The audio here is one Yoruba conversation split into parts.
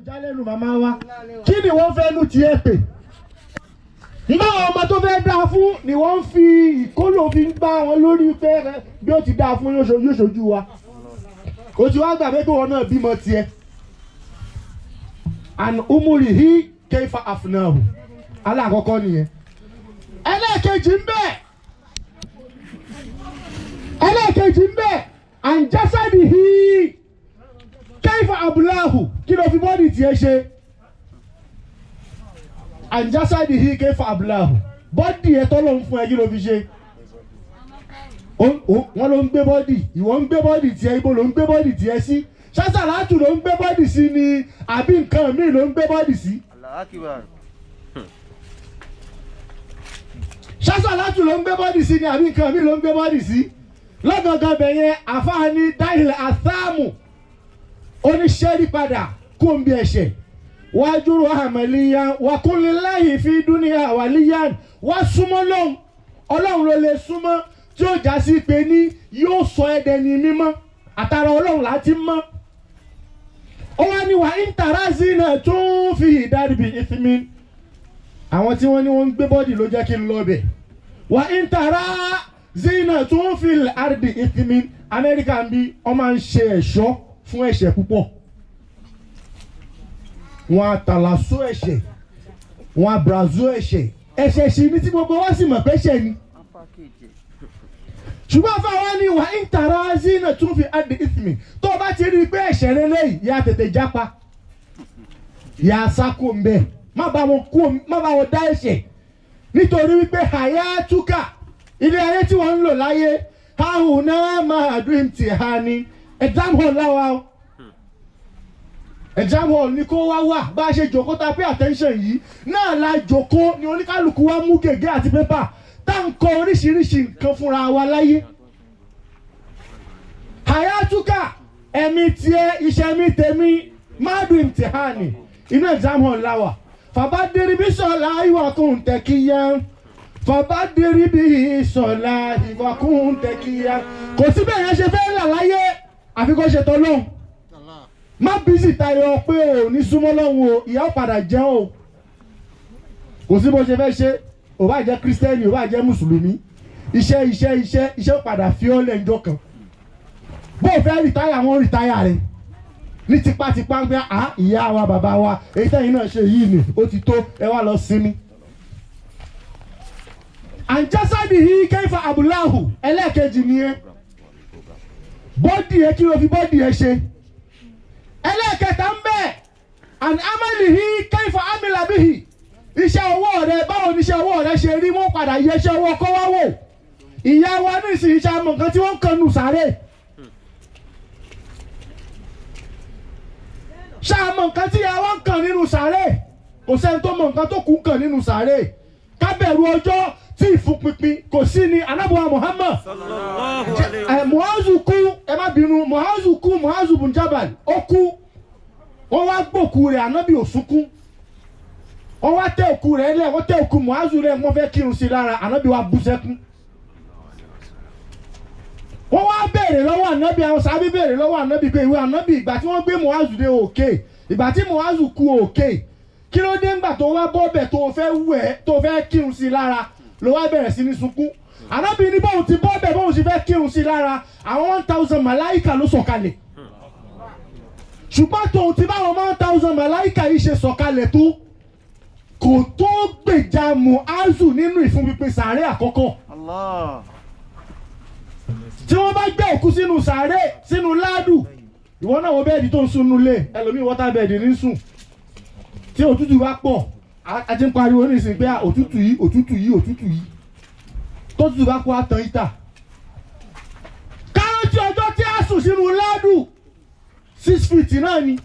jálẹ́nu màmá wa kí ni wọ́n fẹ́ nu tiẹ̀ pè nígbà àwọn ọmọ tó fẹ́ dáa fún ni wọ́n fi ìkólò fi ń gbá wọn lórí pé bí ó ti dáa fún yóò ṣojú wa o ti wá gbà pé kí wọn náà bímọ tiẹ̀ and umurihi keifa afnahu alákọ̀ọ́kọ́ nìyẹn ẹlẹ́ẹ̀kejì ń bẹ and jasadihi keifa abulahu kí ló fi bọ́ọ̀dì tiẹ̀ ṣe and jasadihi keifa abulahu bọ́ọ̀dì ẹ̀ tọ́lọ́ ń fún ẹ kí ló fi ṣe wọ́n ló ń gbé bọ́ọ̀dì ìwọ ń gbé bọ́ọ̀dì tiẹ̀ ibo ló ń gbé bọ́ọ̀dì tiẹ̀ sí ṣásàlátù ló ń gbé bọ́ọ̀dì sí ni àbí nǹkan míì ló ń gbé bọ́ọ̀dì sí. ṣásàlátù ló ń gbé bọ́ọ̀dì sí ni àbí nǹkan míì ló ń gbé bọ́ọ̀dì sí. lọ́gàngàn bẹ̀yẹn àfáàní dáhìlẹ̀ àsáàmù oníṣẹ́rí padà kó ń bí ẹ̀ṣẹ̀ wájú àmàlíyàn wàkúnléláyìn fi dúníyà wàlíyàn wá súnmọ́ lóhùn ọlọ́run ló lè súnmọ́ tí ó já sí pé ní yóò sọ ẹ̀dẹ̀ ní mímọ́ àtàrà ọlọ́run láti mọ́. ó wá ní wà íńtàrázì náà tún fi ìdárìbì ìfimi àwọn tí wọ́n ní wọ́n ń gbé bọ́ọ̀dì ló jẹ́ kí n lọ bẹ̀. wà íńtàrázì náà tún fi ìdárìbì ìfimi amẹ́ríkà ń bí wọ́n máa ń ṣe ẹ̀ṣọ́ fún ẹ̀ṣẹ̀ púpọ̀. wọ́n á tàlàsó ẹ̀ṣẹ̀ wọ́n á brazó ẹ̀ṣẹ̀ sì ní tí gbogbo wa sì mọ̀ pé ẹ̀ṣẹ̀ ni. ṣùgbọ́n fáwọn ni wà ń tàrà zina tún fi adi ìfìmì tó o bá ti rí i pé ẹ̀ṣẹ̀ lélẹ́yìí yà tètè jápa yà sáko ń bẹ̀ má bá wọn dá ẹ̀ṣẹ̀ nítorí wípé àyà túkà ilé ayé tí wọ́n ń lò láyé káhùn náà máa dream ti ha ni exam hall láwa o exam hall ni kó wá bá a ṣe jòkó ta pay attention yìí náà la jòkó ni oníkálukú wa mú gègé àti pépà tá ń kọ oríṣiríṣi nǹkan fúnra wa láyé. Hayatuka ẹ̀mí tiẹ̀ iṣẹ́ mi tèmi madu imtihani inú exam hall láwà. Fàbádìrí bí sọ̀lá ìwàkùn tẹ̀kíyá. Fàbádìrí bí sọ̀lá ìwàkùn tẹ̀kíyá. Kò sí bẹ́ẹ̀ yẹn ṣe fẹ́ là láyé àfi kó ṣe tọ́lọ́hùn. Má bísí tayọ pé ò ní súnmọ́ lọ́hùn o ìyá padà jẹ́ o. Kò sí bó ṣe fẹ́ ṣe. Ó bá jẹ́ kírísítẹ́nì ó bá jẹ́ mùsùlùmí iṣẹ́ padà fi ọ́ lẹ́njọ́ kan bó o fẹ́ rìtáyà wọn rìtáyà rẹ̀ ní tipátipá ń gbé ìyá wa bàbá wa èyí tẹ́yìn náà ṣe yìí ni ó ti tó ẹ wá lọ sinmi. àǹjásádì yìí kẹ́fà àbúláhù ẹlẹ́ẹ̀kejì nìyẹn bọ́dì ẹ kí ló fi bọ́dì ẹ ṣe ẹlẹ́ẹ̀kẹta ń bẹ̀ and amali yìí kẹ́fà amílàbíhì iṣẹ́ ọwọ́ rẹ báwo ni iṣẹ́ ọwọ́ rẹ ṣe rí wọ́n padà yẹ iṣẹ́ ọwọ́ kọ́ wá wò ìyá wa ní ìsìn iṣẹ́ àmọ̀ nǹkan tí wọ́n ń kan nù sáré ṣàmọ̀ nǹkan tí ìyá wa ń kàn nínú sáré kò sẹ́ni tó mọ̀ nǹkan tó kù ń kàn nínú sáré kábẹ̀rù ọjọ́ tí ìfúnpinpin kò sí ní anábọ̀wá Muhammad Muazu kú ẹ má bínú Muazu bun Jabal ó kú wọ́n wá gbòkú rẹ̀ anábì ò sunkún wọ́n wá tẹ òkú rẹ̀ lẹ̀ wọ́n tẹ òkú Muazu rẹ̀ wọ́n fẹ́ kírun sí lára ànábì wa bú sẹ́kún. wọ́n wá béèrè lọ́wọ́ ànábì àwọn sábẹ́ béèrè lọ́wọ́ ànábì pé ìwé ànábì ìgbà tí wọ́n gbé Muazu dé òkè ìgbà tí Muazu kú òkè kí ló dé ńgbà tó wá bọ́bẹ̀ tó fẹ́ wẹ̀ tó fẹ́ kírun sí lára ló wá bẹ̀rẹ̀ sí ní sunkún. ànábì ní bóun ti bọ́bẹ̀ bóun sì fẹ́ kírun sí lára àwọn 1000 màláìkà ló sọ̀kalẹ̀ ṣùgbọ́n tóun ti báwọn 1000 màláìkà yìí ṣe sọ̀kalẹ̀ tó kò tó gbèjà Muazu nínú ìfúnpinpin sàárè àkọ́kọ́. tí wọ́n bá gbé òkú sínú sàárè sínú ládù ìwọ náà wo bẹ́ẹ̀dì tó ń sùn nulẹ̀ ẹlòmíì wọ́tá bẹ́ẹ̀dì ní sùn tí òtútù bá pọ̀ a ti ń pariwo ní ìsìn pé òtútù yìí tó tútù bá pọ̀ àtàn ìta. kárọ́tì ọjọ́ tí a sùn sínú ládù 6 feet náà ni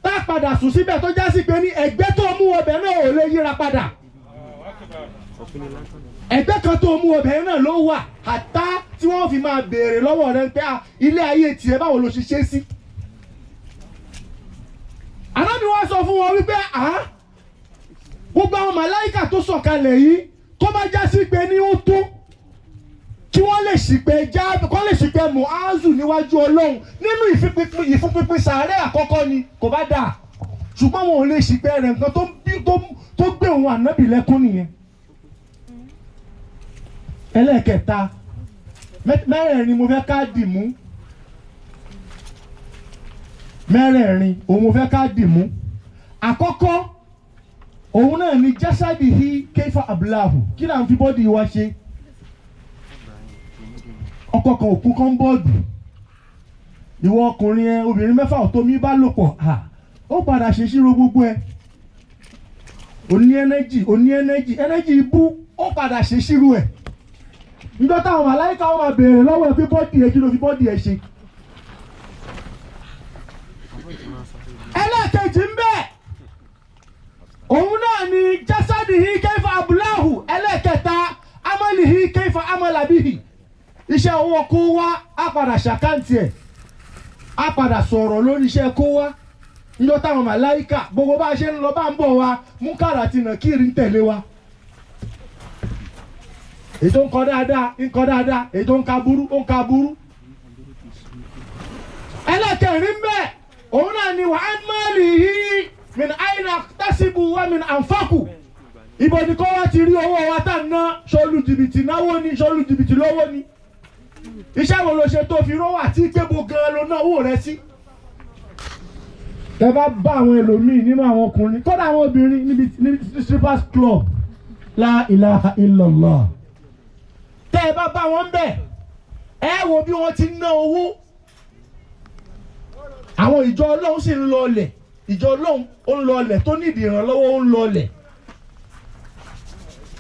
tá a padà sùn síbẹ̀ tó já sí pé ní ẹgbẹ́ tó mú ọbẹ̀ náà ò lè yíra padà ẹgbẹ́ kan tó mú ọbẹ̀ náà ló wà àtá tí wọ́n fi máa béèrè lọ́wọ́ rẹ̀ pé ilé ayé tiẹ̀ báwo ló ṣe ṣe sí. ànábì wá sọ fún wọn wípé gbogbo àwọn màláìkà tó sọ̀kalẹ̀ yìí tó bá já sí pé ní ó tó kí wọ́n lè ṣìpẹ̀ Muazu níwájú Ọlọ́run nínú ìfúnpinpin sàárẹ̀ àkọ́kọ́ ni kò bá dà ṣùgbọ́n wọn ò lè ṣìpẹ̀ rẹ̀ nǹkan tó gbé òun ànábì lẹ́kún nìyẹn. ẹlẹ́ẹ̀kẹta mẹ́rẹ̀ẹ̀rin mo fẹ́ ká dì mú mẹ́rẹ̀ẹ̀rin òun mo fẹ́ ká dì mú. àkọ́kọ́ òun náà ni jásádì hí kéfà abúláhù kí là ń fi bọ́dì wa ṣe. ọkọ kan òkú kan bọ́ọ̀dù ìwọ ọkùnrin ẹ obìnrin mẹ́fà ọ̀tọ̀ mi bá lò pọ̀ ó padà ṣèṣirò gbogbo ẹ oní ẹnẹ́jì ibú ó padà ṣèṣirò ẹ nígbà táwọn màláíkà wọn máa béèrè lọ́wọ́ ẹ pé bọ́ọ̀dì ẹ kí ló fi bọ́ọ̀dì ẹ ṣe. ẹlẹ́ẹ̀kejì ń bẹ òun náà ni jásádì hí kẹfà abúláhù ẹlẹ́ẹ̀kẹta amálì hí kẹfà amálàbíhì iṣẹ́ owó kó wá á padà ṣàkáǹtì ẹ̀ á padà sọ̀rọ̀ lórí iṣẹ́ kó wá níjọ́ táwọn màláíkà gbogbo bá a ṣe ń lọ bá ń bọ̀ wá Múnkàrà àti Nàkírì ń tẹ̀lé wa. èyí tó ń kọ dáadáa èyí tó ń ka burú. ẹlẹ́kẹ̀rin bẹ́ẹ̀ òun náà ni wàá máàlì yìí min àyìnà tásìbù wà min ànfàkù ibo ni kó wá ti rí owó wa tá ná ṣolú jìbìtì náwó ni ṣolú jìbìtì lówó ni. iṣẹ́ wo ló ṣe tó fi rówó àti gbébo gan-an ló ná owó rẹ sí. ẹ bá bá àwọn ẹlòmíì nínú àwọn ọkùnrin kódà àwọn obìnrin níbi strippers club la ilaha illallah tẹ́ ẹ bá bá wọn bẹ̀ ẹ wo bí wọ́n ti ná owó. àwọn ìjọ Ọlọ́run sì ń lọ ọlẹ̀ ìjọ Ọlọ́run ó ń lọ ọlẹ̀ tó nídìí ìrànlọ́wọ́ ó ń lọ ọlẹ̀.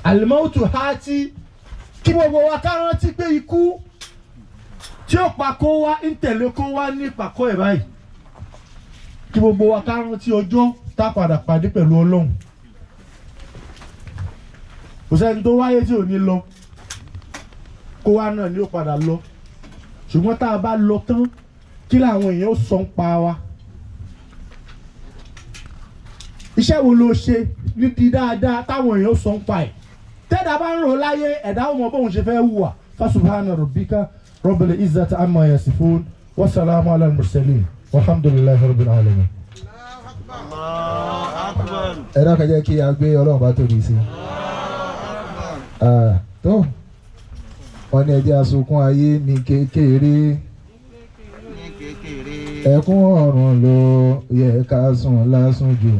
àlùmọ́ọ̀tù ha ti kí gbogbo wa ká rántí pé ikú tí ó pa kó wá ń tẹ̀lé kó wá ní ìpàkọ́ ẹ̀ báyìí kí gbogbo wa ká rántí ọjọ́ tá a padà pàdé pẹ̀lú Ọlọ́run. kò sẹ́ni tó wáyé tí ò ní lọ kó wá náà ni ó padà lọ ṣùgbọ́n tá a bá lọ tán kí làwọn èèyàn ó sọ ń pa wa. iṣẹ́ wo ló ṣe níbi dáadáa táwọn èèyàn ó sọ ń pa ẹ̀. tẹ́dá bá ń rò láyé ẹ̀dá ọmọ bóun ṣe fẹ́ hùwà fasubhana rabbika rabbil izzati amma yasifun wa salamu ala al-mursalin walhamdulillahi rabbil alamin. ẹ̀rọ kan jẹ́ kí a gbé Ọlọ́run bá tóbi sí i. tó wọ́n ní ẹjẹ́ asunkún ayé ní kékeré ẹkún ọ̀run ló yẹ ká sùn lásùn jù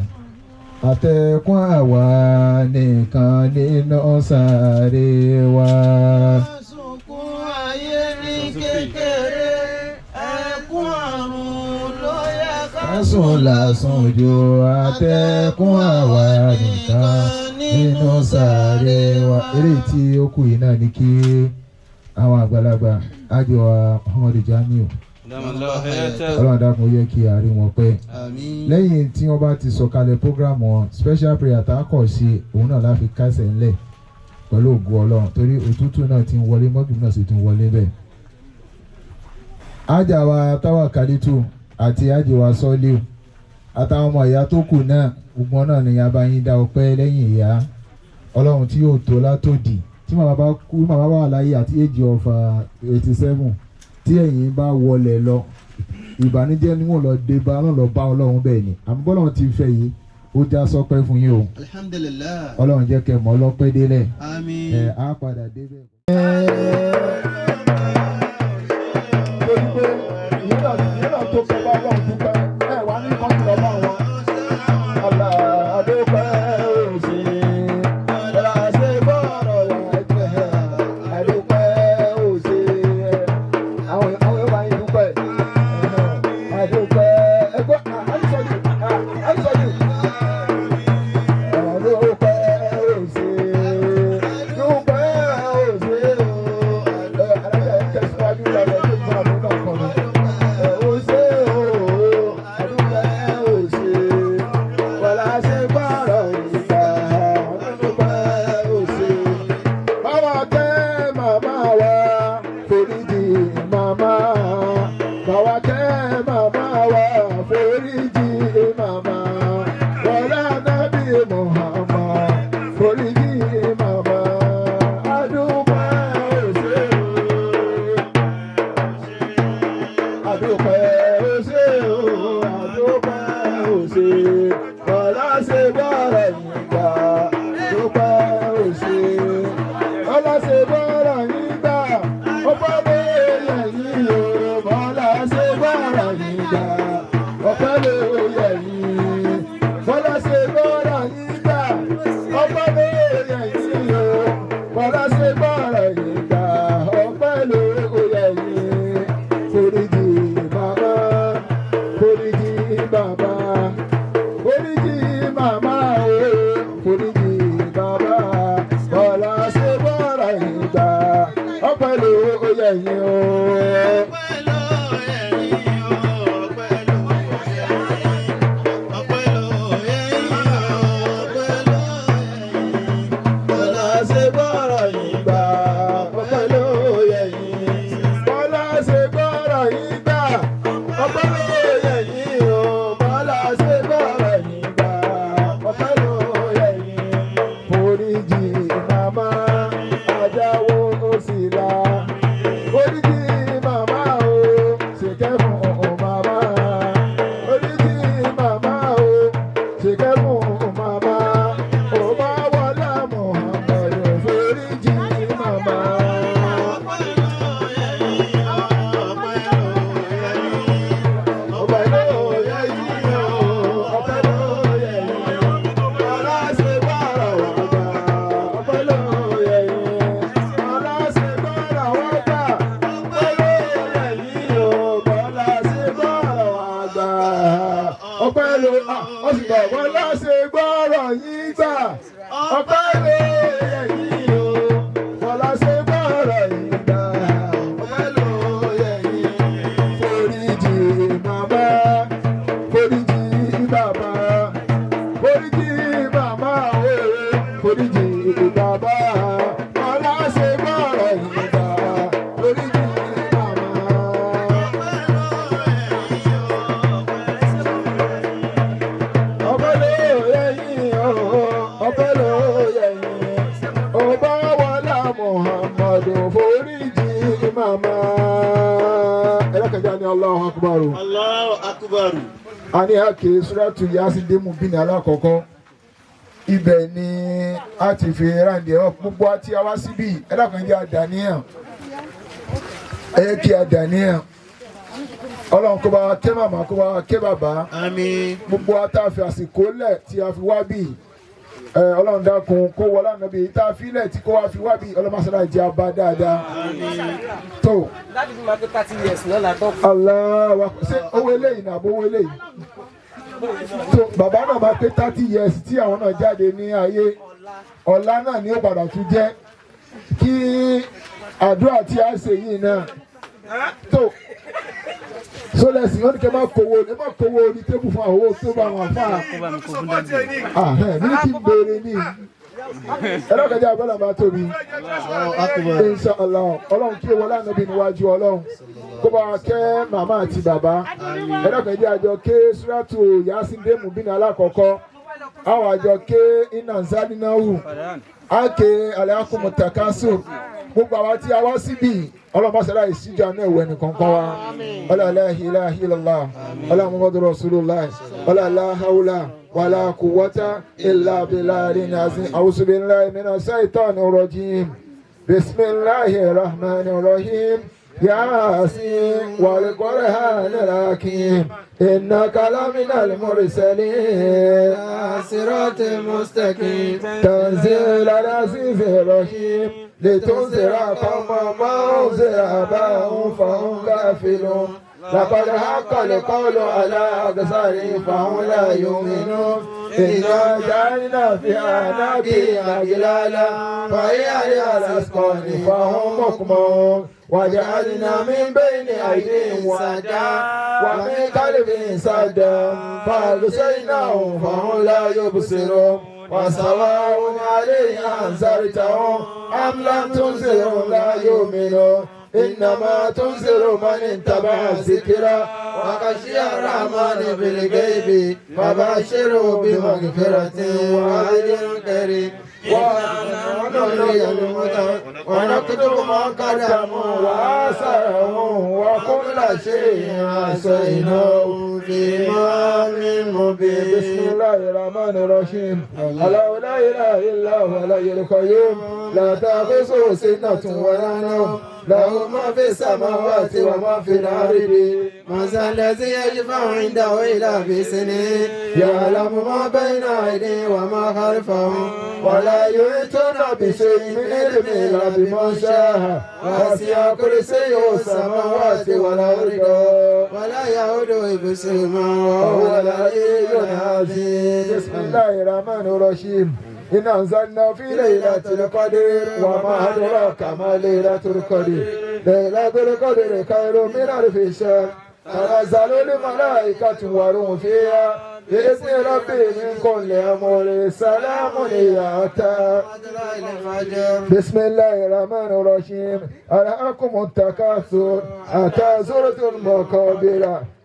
àtẹ̀kún àwa nìkan nínú sàárè wa. Asunkún ayé ní kékeré ẹkún ọ̀run ló yẹ ká sùn lásùn jù àtẹ̀kún àwa nìkan nínú sàárè wa. eré tí ó kù yìí náà ni kí àwọn àgbàlagbà àjọ Muhammadu Jamiu Ọlọ́run dákun ó yẹ kí àárín wọn pẹ́. lẹ́yìn tí wọ́n bá ti sọ̀kalẹ̀ program wọn special prayer tá a kọ̀ sí òun náà láfi kásẹ̀ ńlẹ̀ pẹ̀lú ògùn Ọlọ́run torí òtútù náà ti ń wọlé mọ́gìrì náà sì ti ń wọlé bẹ́ẹ̀. ájà wa Tawakalitu àti ájì wa Sọ́líù àtàwọn ọmọ ìyá tó kù náà gbogbo náà ni yaba yín dá ọpẹ́ lẹ́yìn ìyá Ọlọ́run tí yóò tó látòdì tí màmá bá kú màmá bá wà láyé àti age of 87 tí ẹ̀yin bá wọlé lọ ìbànújẹ́ ni wọ́n lọ dé bá náà lọ bá Ọlọ́run bẹ́ẹ̀ ni àmọ́ bọ́lọ́run ti fẹ́ yìí ó já sọpẹ́ fún yín o. Alhamdulillah. Ọlọ́run jẹ́ kẹ́ mọ́ lọ́pẹ́ délẹ̀. Àmín. Á padà débẹ̀. torí pé ìyẹn náà tó fẹ́ bá Ọlọ́run dúpẹ́ ẹ̀ wá ní kọ́ńtù lọ bá wọn. Adúpẹ́ òsì, ọ̀la ṣe bọ́ọ̀rọ̀ ẹ̀jẹ̀. Adúpẹ́ òsì, àwọn yóò bá yín dúpẹ́. Adúpẹ́ ẹgbẹ́ àdìsọ́jú. Adúpẹ́ òsì, dúpẹ́ òsì o. bọ́lá ṣe bọ́ọ̀rọ̀ yìí gbà dúpẹ́ òṣè bọ́lá ṣe bọ́ọ̀rọ̀ yìí gbà ọpẹ́ lóye yìí o bọ́lá ṣe bọ́ọ̀rọ̀ yìí gbà ọpẹ́ lóye yìí bọ́lá ṣe bọ́ọ̀rọ̀ yìí gbà ọpẹ́ lóye yìí o bọ́lá ṣe bọ́ọ̀rọ̀ yìí gbà ọpẹ́ lóye yìí foríjì bàbá foríjì bàbá foríjì màmá o foríjì bàbá bọ́lá ṣe bọ́ọ̀rọ̀ yìí gbà ọpẹ́ lóye yìí o. Ani ake suratu Yasin demu bini alakọ̀kọ́ ibẹ̀ ni a ti fi rande ọ gbogbo àti àwa síbí ẹ dákun jẹ́ àdàníyàn ẹ kí àdàníyàn Ọlọ́run kó bá wa kẹ́ màmá kó bá wa kẹ́ bàbá Àmín. gbogbo ata fi àsìkò lẹ̀ tí a fi wá bí Ọlọ́run dákun kó wọlé ànábì tá a fi lẹ̀ tí kó wá fi wá bí ọlọ́mọṣẹ́lá jẹ́ abá dáadáa tó. Láti fi máa tó 30 years lọ́la tó. Allah wa ṣe owó eléyìí náà bó owó eléyìí so bàbá náà máa pé 30 years tí àwọn náà jáde ní ayé ọ̀la náà ni ó padà tún jẹ́ kí àdúrà tí a ṣe yìí náà tó sólẹ̀sì wọn ni kẹ́ máa kówó orí tébù fún àwọn owó tó bá wọn fà á ní kí n béèrè ní ẹ̀rọ kẹjá agbọ́dọ̀ máa tóbi inshallah ọlọ́run kí wọlé ànábì níwájú ọlọ́run kó bá wa kẹ́ màmá àti bàbá ẹ̀rọ kẹjá àjọ ké suratu Yasin demu bínú alákọ̀ọ́kọ́ àwọn àjọ ké iná nzálínáwù áké aláàkùnmù takasu gbogbo àwa tí a wá síbí ọlọ́mọ sẹ́dá ìsíjà náà ẹ̀wẹ̀ nìkan kan wa ọlá la ilaha illallah ọlá muhammadu rasulullah ọlá la hawla wala quwwata illa billahi azim a'udhu billahi minash shaitanir rajim bismillahir rahmanir rahim yasin wal qur'anil hakim innaka laminal mursalin siratal mustaqim tanzilal azizir rahim لتنذر قوما ما أنذر آباؤهم فهم غافلون لقد حق القول على أكثرهم فهم لا يؤمنون إنا جعلنا في أعناقهم أغلالا فهي على الأذقان فهم مقمحون وجعلنا من بين أيديهم سدا ومن خلفهم سدا فأغشيناهم فهم لا يبصرون وسواء عليهم أنذرتهم أم لم تنذرهم لا يؤمنون إنما تنذر من اتبع الذكر وخشي الرحمن بالغيب فبشره بمغفرة وأجر كريم ونري الموتى ونكتب ما قدموا وآثارهم وكل شيء أحصيناه في إمام مبين. بسم الله الرحمن الرحيم. الله لا إله إلا هو الحي القيوم لا تأخذه سنة ولا نوم له ما في السماوات وما في الأرض. من ذا الذي يشفع عنده إلا بإذنه يعلم ما بين أيديهم وما خلفهم ولا يحيطون بشيء من علمه إلا بما شاء وسع كرسيه السماوات والأرض ولا يؤوده حفظهما وهو العلي العظيم. بسم الله الرحمن الرحيم. إنا أنزلنا في ليلة القدر وما أدراك ما ليلة القدر. ليلة القدر خير من ألف شهر. تنزل الملائكة والروح فيها بإذن ربي من كل أمر سلام هي حتى بسم الله الرحمن الرحيم. ألهاكم التكاثر حتى زرتم المقابر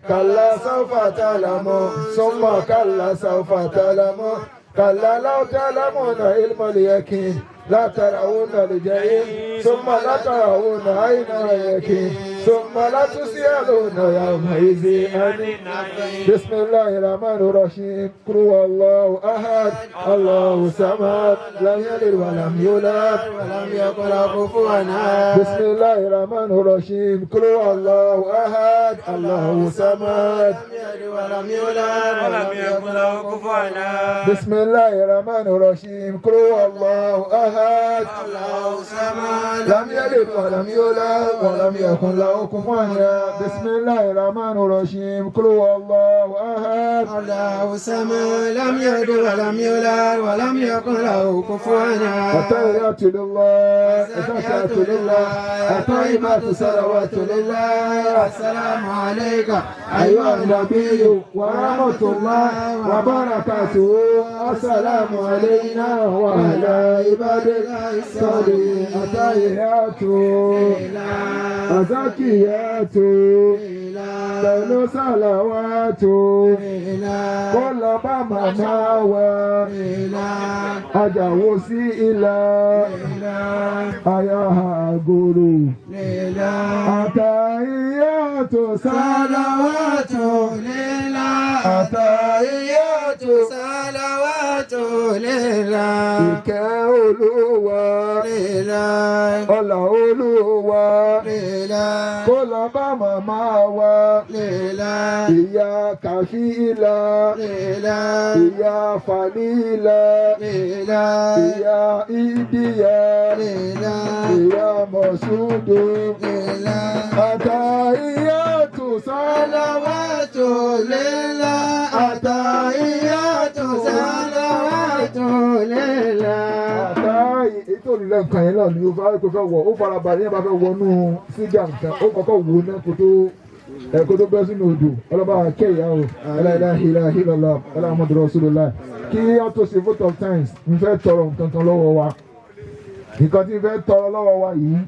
كلا سوف تعلمون ثم كلا سوف تعلمون كلا لو تعلمون علم اليقين لا ترون الجحيم ثم لا ترون عين اليقين ثم لا تسألون يومئذ عن النعيم. بسم الله الرحمن الرحيم. قل هو الله أحد الله الصمد لم يلد ولم يولد ولم يكن له كفوا أحد. بسم الله الرحمن الرحيم. قل هو الله أحد الله الصمد لم يلد ولم يولد ولم يكن له كفوا أحد. بسم الله الرحمن الرحيم. قل هو الله أحد الله الصمد لم يلد ولم يولد ولم يكن له كفوا أحد. بسم الله الرحمن الرحيم. قل هو الله أحد الله الصمد لم يلد ولم يولد ولم يكن له كفوا أحد. التحيات لله الزكاة لله الطيبات صلوات لله. السلام عليك أيها النبي ورحمة الله وبركاته. السلام علينا وعلى عباد الله الصالحين. التحيات الزكيات pẹ̀lú sàlàwátò kọ́lá bá màmá wa ajáwó sí ilà ayáha àgòrò àtàyíyàtò sàlàwátò àtàyíyàtò sàlàwátò ìkẹ́ Olúwa ọlá Olúwa kọ́lá bá màmá wa ìyá kàfílà ìyá fàlílà ìyá ìdíyà ìyá mọ̀súdù àtàyíyàtò sàlàwátò lélà àtàyíyàtò sàlàwátò lélà. àtàyí ètò ìrìnlẹ̀ nǹkan yẹn náà ni ó fẹ́ wọ̀ ó farabalẹ̀ yẹn bá fẹ́ wọnú sígá nǹkan ó kọ́kọ́ wò náà kó tó bẹ́ sínú odò ọlọ́ba kẹ́yà o aláìláhìláhìlọ́lá aláàmọ́dúró Rasulullah. kí á tó ṣe vote of thanks n fẹ́ tọrọ nǹkan kan lọ́wọ́ wa nǹkan tí n fẹ́ tọrọ lọ́wọ́ wa yìí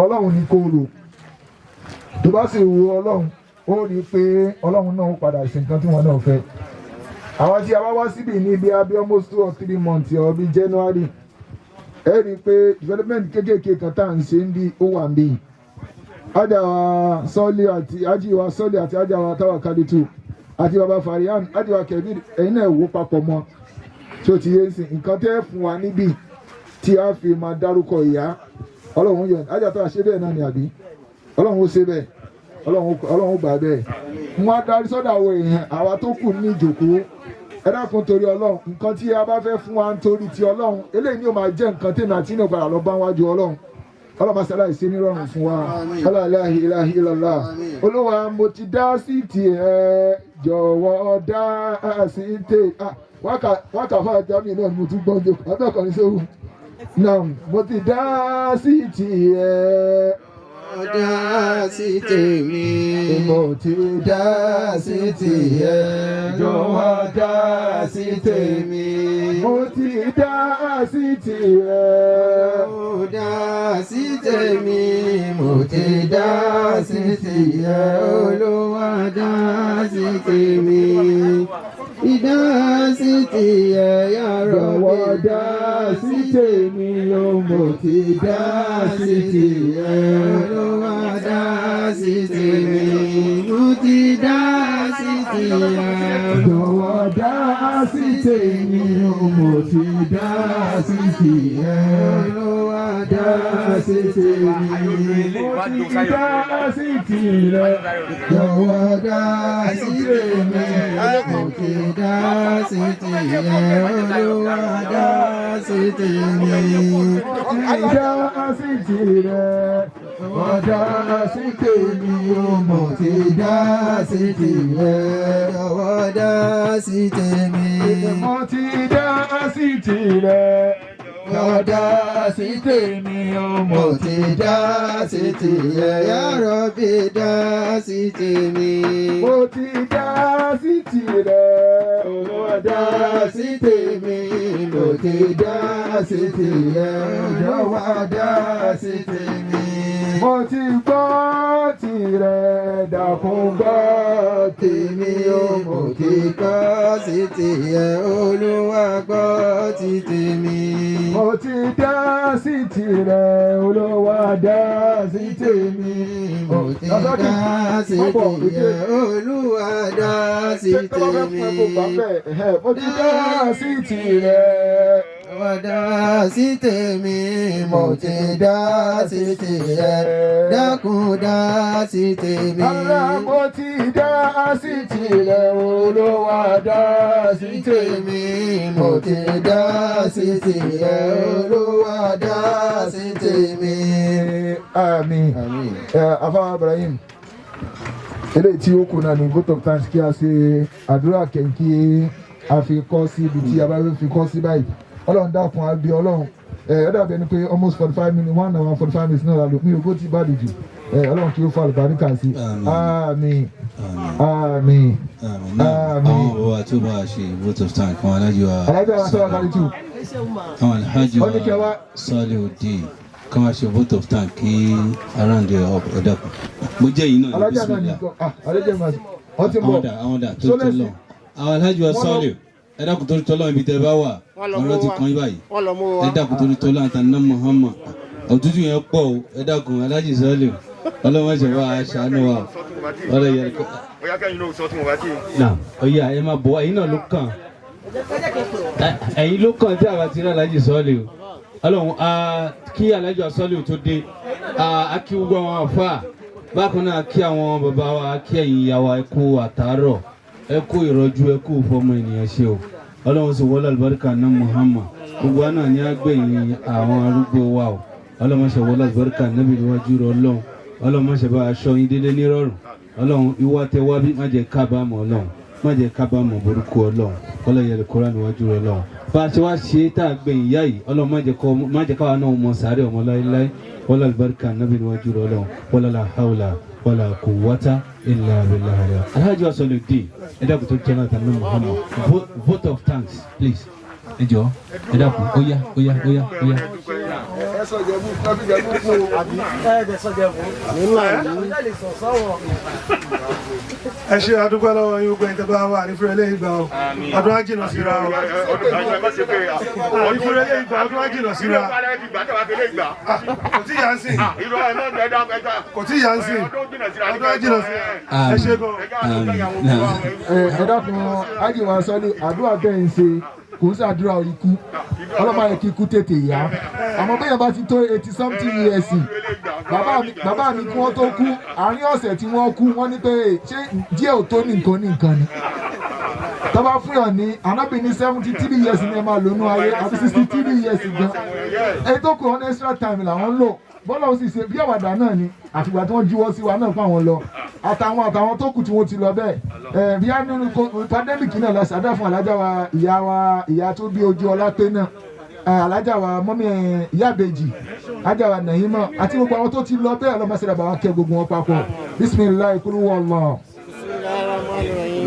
ọlọ́run ní kó lò tó bá sì wo ọlọ́run ó rí i pé ọlọ́run náà ó padà ṣe nǹkan tí wọ́n náà fẹ́. àwọn tí a bá wá síbì ní ibi abẹ́ almost 2 or 3 months or bí January ẹ rí i pé development kéékèèké kan tá à ń ṣe ń bí ó wà ń bí ajáwa sọ́ọ̀lì àti ajíwa sọ́ọ̀lì àti ajáwa Tawakalitu àti baba Farihan ajíwa Kebir ẹ̀yin náà wò papọ̀ mọ́ tí ó ti yé sí nǹkan tẹ́ fún wa níbí tí a fi máa dárúkọ ìyá ọlọ́run yọ ajá tó a ṣe bẹ́ẹ̀ náà ni àbí ọlọ́run ó ṣe bẹ́ẹ̀ ọlọ́run ó gbà bẹ́ẹ̀. mo á darí sọ́dọ̀ àwọn èèyàn àwa tó kù ní ìjòkó ẹ dákun torí ọlọ́run nǹkan tí a bá fẹ́ fún wa nítorí ti ọlọ́run eléyìí ni ó máa jẹ́ nǹkan tèmi àti inú padà lọ bá wájú ọlọ́run ọlọ́mọ sálà ìṣe nírọ̀rùn fún wa aláìláhi ilahi illallah. olúwa mo ti dá sí tiẹ̀ jọ̀wọ́ dá sí tè wákà fún àjàmì náà mo tún gbọ́n jòkó abẹ́ẹ̀kọ́ ní sóhùn náà mo ti dá sí tiẹ̀ dá sí tèmi. mo ti dá sí tiẹ̀ jọ̀wọ́ dá sí tèmi. mo ti dá sí tiẹ̀. Mo dá sí tèmi. Mo ti dá sí tiẹ̀. Olúwa dá sí tèmi. ìdá sí tiẹ̀ ya jọ̀wọ́ Rabbi. dá sí tèmi o mo ti dá sí tiẹ̀. Olúwa dá sí tèmi, mo ti dá sí tiẹ̀. Jọ̀wọ́ dá sí tèmi o mo ti dá sí tiẹ̀. Olúwa dá sí tèmi, mo ti dá sí tirẹ̀. jọ̀wọ́ dá sí tèmi, mo ti dá sí tiẹ̀. Olúwa dá sí tèmi, Dá sí tirẹ̀. Dá sí tèmi o mo ti dá sí tiẹ̀. jọ̀wọ́ dá sí tèmi. Mo ti dá sí tirẹ̀. Dá sí tèmi o mo ti dá sí tiẹ̀. Ya Rabbi dá sí tèmi. Mo ti dá sí tirẹ̀. Dá sí tèmi mo ti dá sí tiẹ̀. Jọ̀wọ́ dá sí tèmi. Mo ti gbọ́ tirẹ̀, dákun gbọ́ tèmi o mo ti Gbọ́ sí tiẹ̀, Olúwa gbọ́ ti tèmi. mo ti dá sí tirẹ̀, Olúwa dá sí tèmi. Mo ti dá sí tiẹ̀, Olúwa dá sí tèmi. Mo ti dá sí tirẹ̀. Olúwa dá sí tèmi, mo ti dá sí tiẹ̀. Dákun dá sí tèmi. Ara mo ti dá sí tirẹ̀, Olúwa dá sí tèmi. Mo ti dá sí tiẹ̀, Olúwa dá sí tèmi. Àmín. Àmín. Afa Ibrahim, eléyìí tí ó kù náà ní vote of thanks kí a ṣe àdúrà kẹ̀kí a fi kọ́ sí ibi tí a bá fi kọ́ sí báyìí. Ọlọ́run dákun á bí Ọlọ́run. Ó dàbí ẹni pé almost 45 minutes 1 hour 45 minutes náà lálọ́ mi ò kó tí bá dì jù. Ọlọ́run kí ó fa àlùbáríkà sí. Àmín. Àmín. àwọn bàbá tó bá a ṣe vote of thanks àwọn alájọ Alájà wa sọ̀rọ̀ kárí tù. àwọn alhaji Ó ní kí ẹ wá. wa Salihudeen kí wọ́n ṣe vote of thanks kí around the up ẹ̀dàkùn mo jẹ́ yìí náà ní Alájà náà ní bisimilá kọ́. Alájà máa ṣe. Wọ́n ti ń bọ̀. àwọn dà tó tó lọ àwọn alhaji wa Salih ẹ̀dàkùn tó tó lọ ibi tẹ́ bá wà ọ̀rọ̀ ti kàn yín báyìí wọ́n lọ mú wa. ẹ̀dàkùn tó tó lọ àtàná Muhammad òtútù yẹn pọ̀ o ẹ̀dàkùn alhaji Salih ọlọ́mọṣẹ́ wa aṣàánú wa ọlọ́yẹ Oya kẹ́yìn náà sọ tí mo bá tí. náà ọ̀yà ẹ máa bọ̀ ẹ̀yin náà ló kàn ẹ̀yin ló kàn tí àwa ti rí alájì Salih o ọlọ́run kí alájì Salih tó dé a kí gbogbo àwọn àfà bákan náà kí àwọn bàbá wa kí ẹ̀yin ìyá wa ẹ kú àtàárọ̀ ẹ kú ìrọ́jú ẹ kú fọmọ ènìyàn ṣe o ọlọ́run sì wọlé àlùbáríkà náà Muhammad gbogbo wa náà ní agbẹ̀yìn àwọn arúgbó wa o ọlọ́run ṣe wọlé àlùbáríkà níbi níwájú rẹ ọlọ́run ọlọ́run ṣe bá aṣọ yín délé nírọ̀rùn ọlọ́run ìwà tẹ wá bí má jẹ́ kábàámọ̀ ọlọ́run má jẹ́ kábàámọ̀ burúkú ọlọ́run ọlọ́yẹ kóra níwájú rẹ ọlọ́run bá a ṣe wá ṣe tá a gbẹ̀yìn ìyá yìí ọlọ́run má jẹ́ káwa náà mọ sáré ọmọ láéláé wọlé àlùbáríkà nábì níwájú rẹ ọlọ́run wọlé la hawla wala quwwata illa billah. Alhaji wa Salihudeen ẹ dákun tó tọ́lá tàbí Muhammad vote of thanks please ẹ jọ ẹ dákun ó yá. ẹ sọ jẹ̀bú kọfí jẹ̀bú fún o. ẹ ṣe àdúgbò lọ́wọ́ yín gbẹ̀yìn tẹ́bá wà ní fúrẹ́lẹ́ ìgbà o ọdún á jìnà síra o ní fúrẹ́lẹ́ ìgbà ọdún á jìnà síra kò tí yà ń sìn kò tí yà ń sìn ọdún á jìnà síra ẹ ṣe gan. Ẹ dákun Ájì wa Salih àdúrà tẹ̀ ń ṣe kò ń ṣàdúrà ikú ọlọ́mọ yẹn kí ikú tètè yá àmọ́ bẹ́ẹ̀ bá ti tó 80 something years bàbá mi kí wọ́n tó kú àárín ọ̀sẹ̀ tí wọ́n kú wọ́n ní pé ṣé díẹ̀ ò tó nìkan ni tọ́ba fún yàn ní anábì ní 73 years ní ẹ máa lò nú ayé àbí 63 years gan èyí tó kù wọn extra time làwọn ń lò bọ́lá ó sì ṣe bí àwàdà náà ni àtìgbà tí wọ́n juwọ́ sí wa náà fáwọn lọ àtàwọn tó kù tí wọ́n ti lọ bẹ́ẹ̀ bí a nínú pandemic náà la ṣàdá fún alájà wa ìyá tó bí ojú ọlá pé náà alájà wa mọ́mí ìyá àbèjì alájà wa Nàyímọ̀ àti gbogbo àwọn tó ti lọ bẹ́ẹ̀ lọ́mọ́sẹ̀dá bá wa kẹ́ gbogbo wọn papọ̀ bisimilayi kúrú wallah.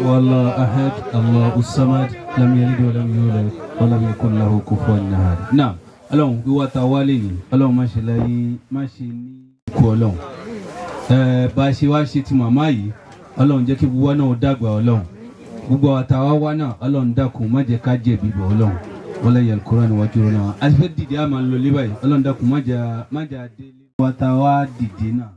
والله أحد الله الصمد لم يلد ولم يولد ولم يكن له كفوا أحد. نعم Ọlọ́run wíwá ta wálé ni Ọlọ́run má ṣe láyé má ṣe ní ikú Ọlọ́run bá a ṣe wá ṣe ti màmá yìí Ọlọ́run jẹ́ kí gbogbo náà dàgbà Ọlọ́run gbogbo àtàwa wa náà ọlọ́run dákun má jẹ́ ká jẹ̀bi bọ̀ ọlọ́run wọ́n lè yẹn kúrò níwájú ọlọ́run àti fẹ́ dìde àmà lọ lé báyìí ọlọ́run dákun má jẹ́ àdé àtàwa dìde náà.